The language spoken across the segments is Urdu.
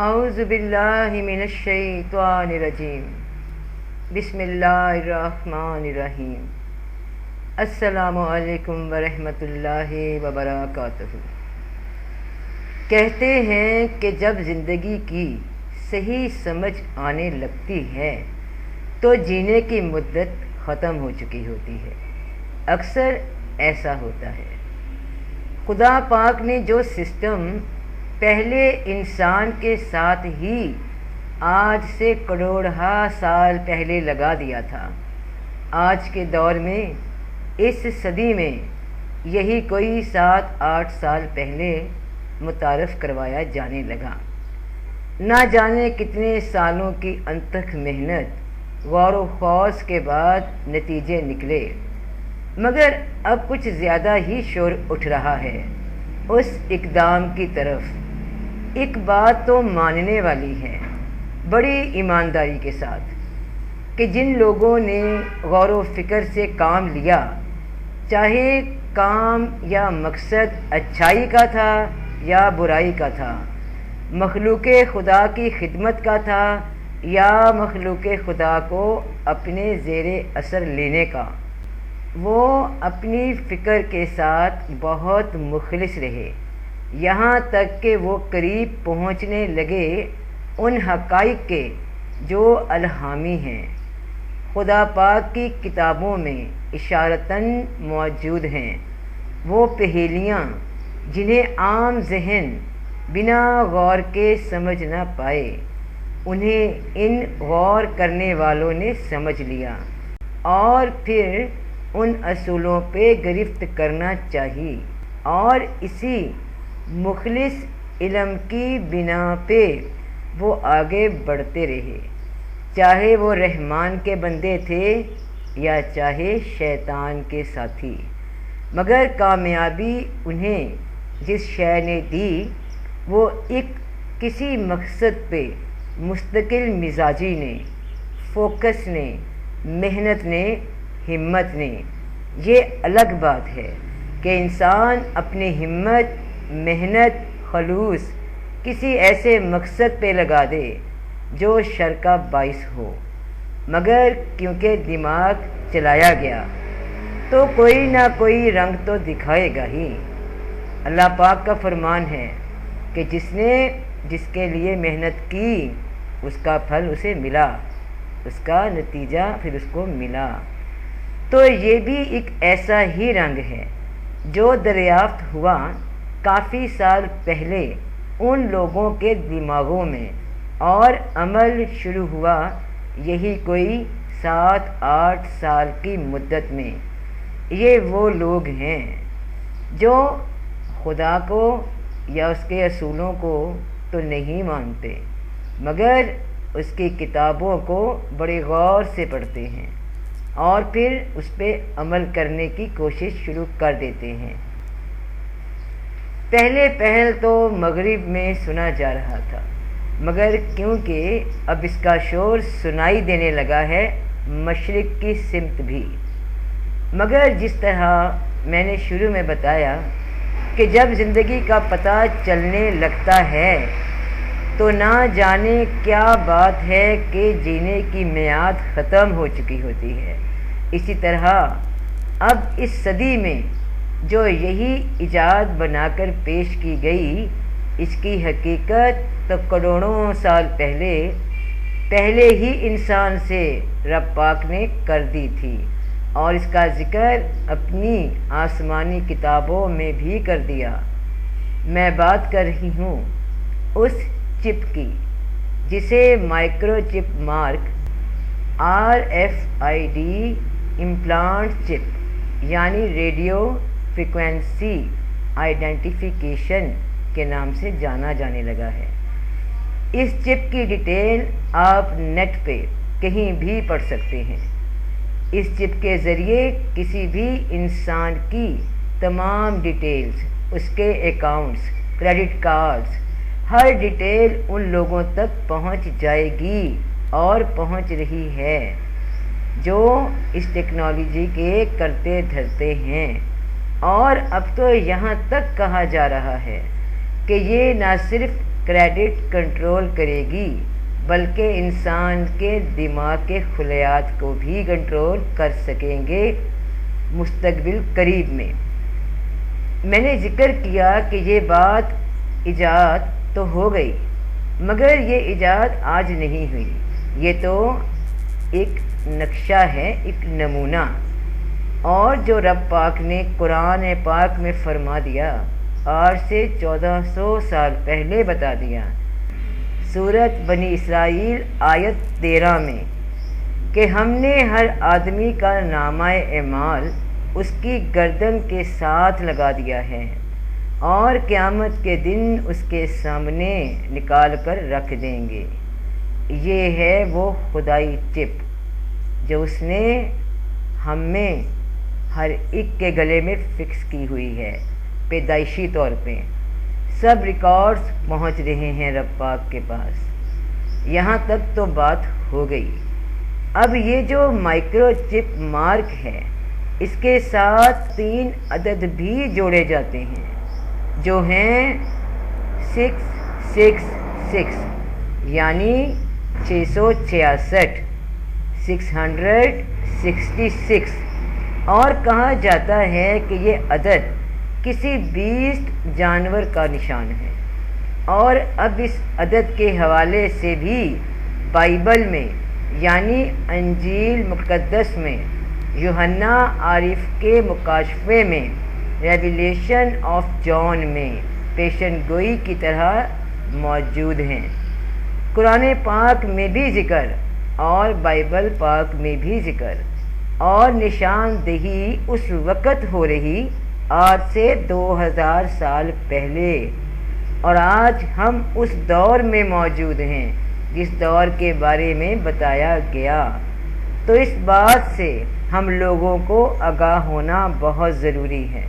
اعوذ باللہ من الشیطان الرجیم بسم اللہ الرحمن الرحیم السلام علیکم ورحمۃ اللہ وبرکاتہ۔ کہتے ہیں کہ جب زندگی کی صحیح سمجھ آنے لگتی ہے تو جینے کی مدت ختم ہو چکی ہوتی ہے۔ اکثر ایسا ہوتا ہے۔ خدا پاک نے جو سسٹم پہلے انسان کے ساتھ ہی آج سے کروڑہا سال پہلے لگا دیا تھا، آج کے دور میں اس صدی میں یہی کوئی 7-8 سال پہلے متعارف کروایا جانے لگا۔ نہ جانے کتنے سالوں کی انتھک محنت، غور و خوض کے بعد نتیجے نکلے، مگر اب کچھ زیادہ ہی شور اٹھ رہا ہے اس اقدام کی طرف۔ ایک بات تو ماننے والی ہے بڑی ایمانداری کے ساتھ کہ جن لوگوں نے غور و فکر سے کام لیا، چاہے کام یا مقصد اچھائی کا تھا یا برائی کا تھا، مخلوق خدا کی خدمت کا تھا یا مخلوق خدا کو اپنے زیر اثر لینے کا، وہ اپنی فکر کے ساتھ بہت مخلص رہے، یہاں تک کہ وہ قریب پہنچنے لگے ان حقائق کے جو الہامی ہیں، خدا پاک کی کتابوں میں اشارتاً موجود ہیں۔ وہ پہیلیاں جنہیں عام ذہن بنا غور کے سمجھ نہ پائے، انہیں ان غور کرنے والوں نے سمجھ لیا، اور پھر ان اصولوں پہ گرفت کرنا چاہیے، اور اسی مخلص علم کی بنا پہ وہ آگے بڑھتے رہے، چاہے وہ رحمان کے بندے تھے یا چاہے شیطان کے ساتھی۔ مگر کامیابی انہیں جس شے نے دی، وہ ایک کسی مقصد پہ مستقل مزاجی نے، فوکس نے، محنت نے، ہمت نے۔ یہ الگ بات ہے کہ انسان اپنی ہمت، محنت، خلوص کسی ایسے مقصد پہ لگا دے جو شر کا باعث ہو، مگر کیونکہ دماغ چلایا گیا تو کوئی نہ کوئی رنگ تو دکھائے گا ہی۔ اللہ پاک کا فرمان ہے کہ جس کے لیے محنت کی اس کا پھل اسے ملا، اس کا نتیجہ پھر اس کو ملا۔ تو یہ بھی ایک ایسا ہی رنگ ہے جو دریافت ہوا کافی سال پہلے ان لوگوں کے دماغوں میں، اور عمل شروع ہوا یہی کوئی 7-8 سال کی مدت میں۔ یہ وہ لوگ ہیں جو خدا کو یا اس کے اصولوں کو تو نہیں مانتے، مگر اس کی کتابوں کو بڑے غور سے پڑھتے ہیں اور پھر اس پہ عمل کرنے کی کوشش شروع کر دیتے ہیں۔ پہل تو مغرب میں سنا جا رہا تھا، مگر کیونکہ اب اس کا شور سنائی دینے لگا ہے مشرق کی سمت بھی۔ مگر جس طرح میں نے شروع میں بتایا کہ جب زندگی کا پتہ چلنے لگتا ہے تو نہ جانے کیا بات ہے کہ جینے کی میعاد ختم ہو چکی ہوتی ہے۔ اسی طرح اب اس صدی میں جو یہی ایجاد بنا کر پیش کی گئی، اس کی حقیقت تو کروڑوں سال پہلے ہی انسان سے رب پاک نے کر دی تھی، اور اس کا ذکر اپنی آسمانی کتابوں میں بھی کر دیا۔ میں بات کر رہی ہوں اس چپ کی جسے مائکرو چپ مارک RFID امپلانٹ چپ یعنی ریڈیو فریکوینسی آئیڈینٹیفیکیشن کے نام سے جانا جانے لگا ہے۔ اس چپ کی ڈیٹیل آپ نیٹ پہ کہیں بھی پڑھ سکتے ہیں۔ اس چپ کے ذریعے کسی بھی انسان کی تمام ڈیٹیلز، اس کے accounts, credit cards, Hare detail in لوگوں تک پہنچ جائے گی اور پہنچ رہی ہے جو اس ٹیکنالوجی کے کرتے دھرتے ہیں۔ اور اب تو یہاں تک کہا جا رہا ہے کہ یہ نہ صرف کریڈٹ کنٹرول کرے گی بلکہ انسان کے دماغ کے خلیات کو بھی کنٹرول کر سکیں گے مستقبل قریب میں۔ میں نے ذکر کیا کہ یہ بات ایجاد تو ہو گئی، مگر یہ ایجاد آج نہیں ہوئی، یہ تو ایک نقشہ ہے، ایک نمونہ، اور جو رب پاک نے قرآن پاک میں فرما دیا، آج سے 1400 سال پہلے بتا دیا، سورۃ بنی اسرائیل آیت 13 میں، کہ ہم نے ہر آدمی کا نامہ اعمال اس کی گردن کے ساتھ لگا دیا ہے اور قیامت کے دن اس کے سامنے نکال کر رکھ دیں گے۔ یہ ہے وہ خدائی چپ جو اس نے ہم میں ہر ایک کے گلے میں فکس کی ہوئی ہے پیدائشی طور پہ۔ سب ریکارڈز پہنچ رہے ہیں رب پاک کے پاس، یہاں تک تو بات ہو گئی۔ اب یہ جو مائکرو چپ مارک ہے، اس کے ساتھ 3 عدد بھی جوڑے جاتے ہیں جو ہیں 666، یعنی 666، 666، اور کہا جاتا ہے کہ یہ عدد کسی بیسٹ جانور کا نشان ہے۔ اور اب اس عدد کے حوالے سے بھی بائبل میں یعنی انجیل مقدس میں، یوحنا عارف کے مکاشفے میں، ریویلیشن آف جان میں پیشن گوئی کی طرح موجود ہیں۔ قرآن پاک میں بھی ذکر اور بائبل پاک میں بھی ذکر اور نشاندہی اس وقت ہو رہی آج سے 2000 سال پہلے، اور آج ہم اس دور میں موجود ہیں جس دور کے بارے میں بتایا گیا۔ تو اس بات سے ہم لوگوں کو آگاہ ہونا بہت ضروری ہے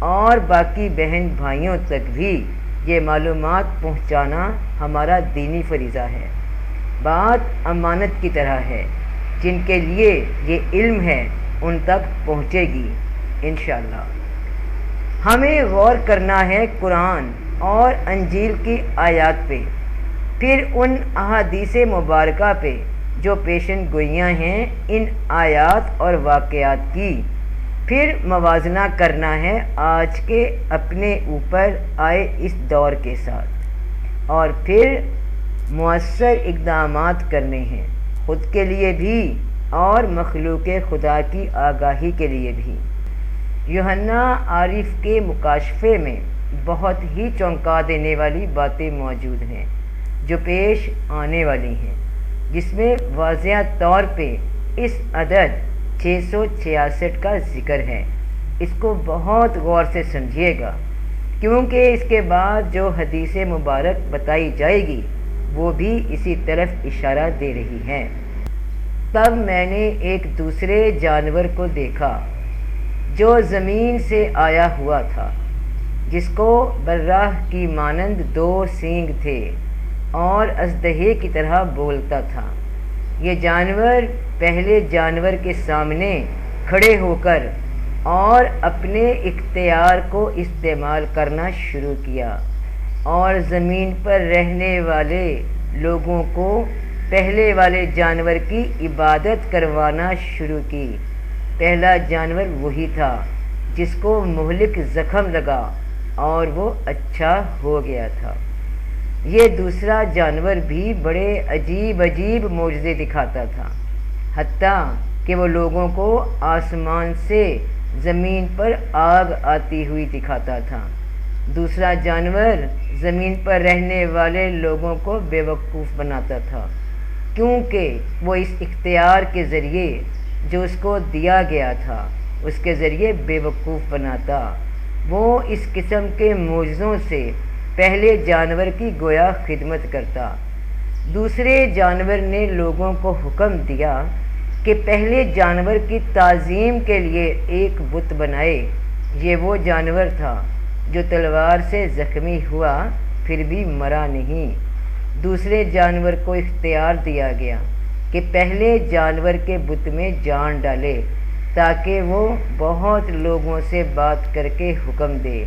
اور باقی بہن بھائیوں تک بھی یہ معلومات پہنچانا ہمارا دینی فریضہ ہے۔ بات امانت کی طرح ہے، جن کے لیے یہ علم ہے ان تک پہنچے گی انشاءاللہ۔ ہمیں غور کرنا ہے قرآن اور انجیل کی آیات پہ، پھر ان احادیث مبارکہ پہ جو پیشن گوئیاں ہیں ان آیات اور واقعات کی، پھر موازنہ کرنا ہے آج کے اپنے اوپر آئے اس دور کے ساتھ، اور پھر مؤثر اقدامات کرنے ہیں، خود کے لیے بھی اور مخلوق خدا کی آگاہی کے لیے بھی۔ یوحنا عارف کے مکاشفے میں بہت ہی چونکا دینے والی باتیں موجود ہیں جو پیش آنے والی ہیں، جس میں واضح طور پہ اس عدد 666 کا ذکر ہے۔ اس کو بہت غور سے سمجھیے گا، کیونکہ اس کے بعد جو حدیث مبارک بتائی جائے گی وہ بھی اسی طرف اشارہ دے رہی ہے۔ تب میں نے ایک دوسرے جانور کو دیکھا جو زمین سے آیا ہوا تھا، جس کو براہ کی مانند 2 سینگ تھے اور اژدہے کی طرح بولتا تھا۔ یہ جانور پہلے جانور کے سامنے کھڑے ہو کر اور اپنے اختیار کو استعمال کرنا شروع کیا اور زمین پر رہنے والے لوگوں کو پہلے والے جانور کی عبادت کروانا شروع کی۔ پہلا جانور وہی تھا جس کو مہلک زخم لگا اور وہ اچھا ہو گیا تھا۔ یہ دوسرا جانور بھی بڑے عجیب عجیب معجزے دکھاتا تھا، حتیٰ کہ وہ لوگوں کو آسمان سے زمین پر آگ آتی ہوئی دکھاتا تھا۔ دوسرا جانور زمین پر رہنے والے لوگوں کو بے وقوف بناتا تھا، کیونکہ وہ اس اختیار کے ذریعے جو اس کو دیا گیا تھا اس کے ذریعے بے وقوف بناتا۔ وہ اس قسم کے معجزوں سے پہلے جانور کی گویا خدمت کرتا۔ دوسرے جانور نے لوگوں کو حکم دیا کہ پہلے جانور کی تعظیم کے لیے ایک بت بنائے۔ یہ وہ جانور تھا جو تلوار سے زخمی ہوا پھر بھی مرا نہیں۔ دوسرے جانور کو اختیار دیا گیا کہ پہلے جانور کے بت میں جان ڈالے تاکہ وہ بہت لوگوں سے بات کر کے حکم دے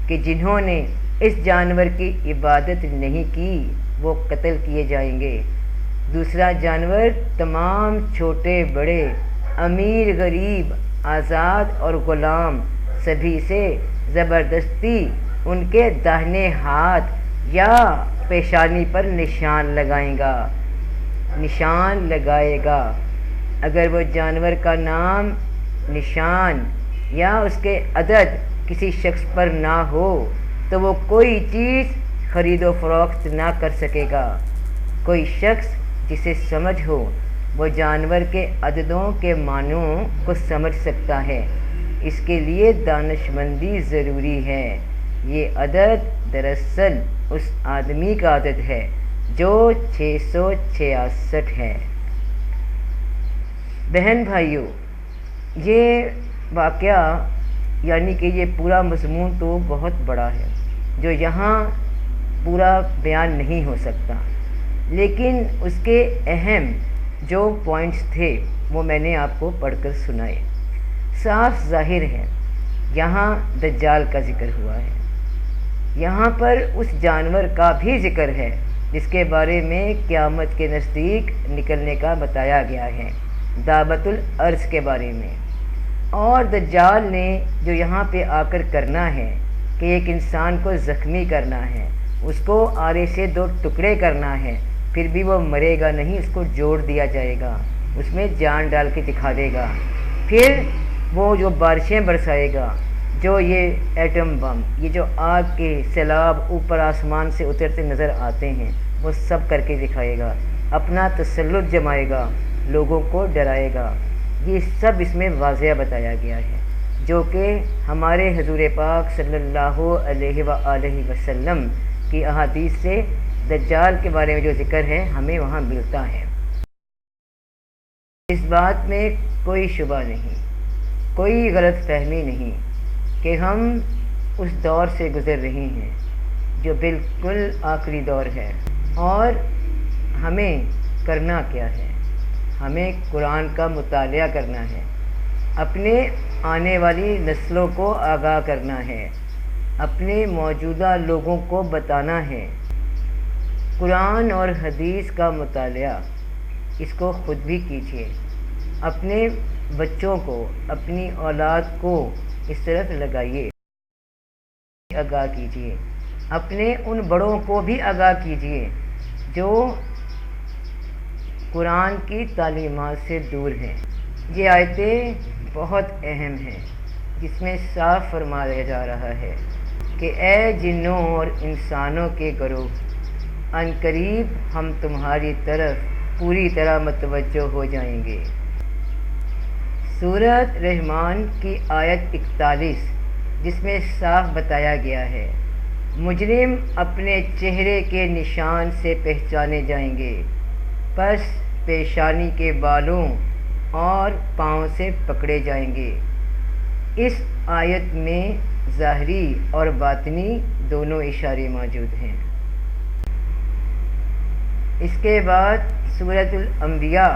کہ جنہوں نے اس جانور کی عبادت نہیں کی وہ قتل کیے جائیں گے۔ دوسرا جانور تمام چھوٹے بڑے، امیر غریب، آزاد اور غلام سبھی سے زبردستی ان کے داہنے ہاتھ یا پیشانی پر نشان لگائے گا۔ اگر وہ جانور کا نام، نشان یا اس کے عدد کسی شخص پر نہ ہو تو وہ کوئی چیز خرید و فروخت نہ کر سکے گا۔ کوئی شخص جسے سمجھ ہو وہ جانور کے عددوں کے معنوں کو سمجھ سکتا ہے، اس کے لیے دانشمندی ضروری ہے۔ یہ عدد دراصل اس آدمی کا عدد ہے جو 666 ہے۔ بہن بھائیوں، یہ واقعہ یعنی کہ یہ پورا مضمون تو بہت بڑا ہے جو یہاں پورا بیان نہیں ہو سکتا، لیکن اس کے اہم جو پوائنٹس تھے وہ میں نے آپ کو پڑھ کر سنائے۔ صاف ظاہر ہے یہاں دجال کا ذکر ہوا ہے، یہاں پر اس جانور کا بھی ذکر ہے جس کے بارے میں قیامت کے نزدیک نکلنے کا بتایا گیا ہے، دعوت الارض کے بارے میں۔ اور دجال نے جو یہاں پہ آ کر کرنا ہے کہ ایک انسان کو زخمی کرنا ہے، اس کو آرے سے 2 ٹکڑے کرنا ہے، پھر بھی وہ مرے گا نہیں، اس کو جوڑ دیا جائے گا، اس میں جان ڈال کے دکھا دے گا۔ پھر وہ جو بارشیں برسائے گا، جو یہ ایٹم بم، یہ جو آگ کے سیلاب اوپر آسمان سے اترتے نظر آتے ہیں، وہ سب کر کے دکھائے گا، اپنا تسلط جمائے گا، لوگوں کو ڈرائے گا۔ یہ سب اس میں واضح بتایا گیا ہے جو کہ ہمارے حضور پاک صلی اللہ علیہ وآلہ وسلم کی احادیث سے دجال کے بارے میں جو ذکر ہے ہمیں وہاں ملتا ہے۔ اس بات میں کوئی شبہ نہیں، کوئی غلط فہمی نہیں کہ ہم اس دور سے گزر رہے ہیں جو بالکل آخری دور ہے، اور ہمیں کرنا کیا ہے؟ ہمیں قرآن کا مطالعہ کرنا ہے، اپنے آنے والی نسلوں کو آگاہ کرنا ہے، اپنے موجودہ لوگوں کو بتانا ہے۔ قرآن اور حدیث کا مطالعہ اس کو خود بھی کیجیے، اپنے بچوں کو، اپنی اولاد کو اس طرف لگائیے، آگاہ کیجیے، اپنے ان بڑوں کو بھی آگاہ کیجیے جو قرآن کی تعلیمات سے دور ہیں۔ یہ آیتیں بہت اہم ہیں جس میں صاف فرمایا جا رہا ہے کہ اے جنوں اور انسانوں کے گروہ، ان قریب ہم تمہاری طرف پوری طرح متوجہ ہو جائیں گے۔ سورۃ رحمان کی آیت 41 جس میں صاف بتایا گیا ہے مجرم اپنے چہرے کے نشان سے پہچانے جائیں گے، پس پیشانی کے بالوں اور پاؤں سے پکڑے جائیں گے۔ اس آیت میں ظاہری اور باطنی دونوں اشارے موجود ہیں۔ اس کے بعد سورۃ الانبیاء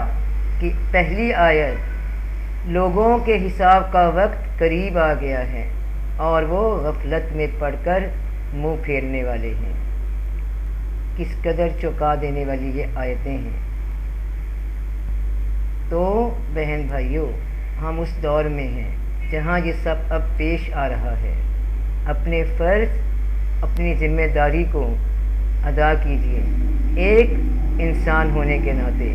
کی پہلی آیت، لوگوں کے حساب کا وقت قریب آ گیا ہے اور وہ غفلت میں پڑ کر منہ پھیرنے والے ہیں۔ کس قدر چونکا دینے والی یہ آیتیں ہیں۔ تو بہن بھائیوں، ہم اس دور میں ہیں جہاں یہ سب اب پیش آ رہا ہے۔ اپنے فرض، اپنی ذمہ داری کو ادا کیجیے، ایک انسان ہونے کے ناطے،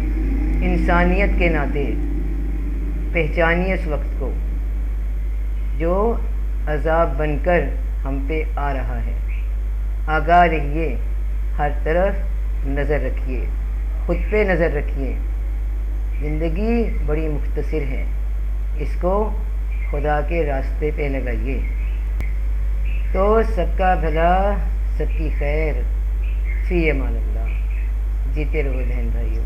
انسانیت کے ناطے پہچانیے اس وقت کو جو عذاب بن کر ہم پہ آ رہا ہے۔ آگاہ رہیے، ہر طرف نظر رکھیے، خود پہ نظر رکھیے۔ زندگی بڑی مختصر ہے، اس کو خدا کے راستے پہ لگائیے تو سب کا بھلا، سب کی خیر، فی امان اللہ۔ جیتے رہو بہن بھائیوں۔